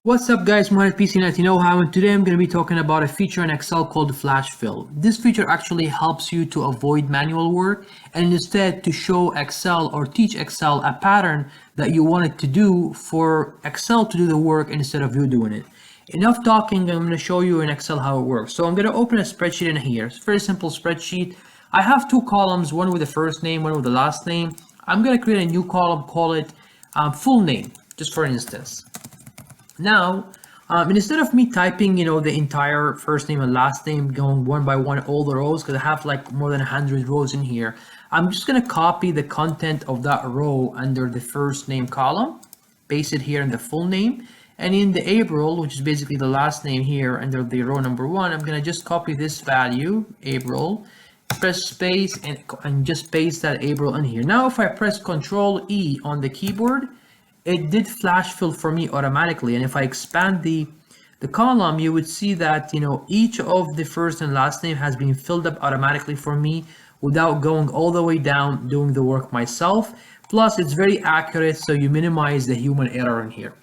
What's up guys, Mohamed PC90 Know-How, and today I'm going to be talking about a feature in Excel called Flash Fill. This feature actually helps you to avoid manual work and instead to show Excel or teach Excel a pattern that you want it to do for Excel to do the work instead of you doing it. Enough talking, I'm going to show you in Excel how it works. So I'm going to open a spreadsheet in here. It's a very simple spreadsheet. I have two columns, one with the first name, one with the last name. I'm going to create a new column, call it full name, just for instance. Now, instead of me typing, the entire first name and last name, going one by one, all the rows, because I have like more than 100 rows in here, I'm just going to copy the content of that row under the first name column, paste it here in the full name, and in the April, which is basically the last name here under the row number 1, I'm going to just copy this value, April, press space, and just paste that April in here. Now, if I press Control E on the keyboard, it did flash fill for me automatically, and if I expand the column, you would see that each of the first and last name has been filled up automatically for me without going all the way down doing the work myself. Plus, it's very accurate, so you minimize the human error in here.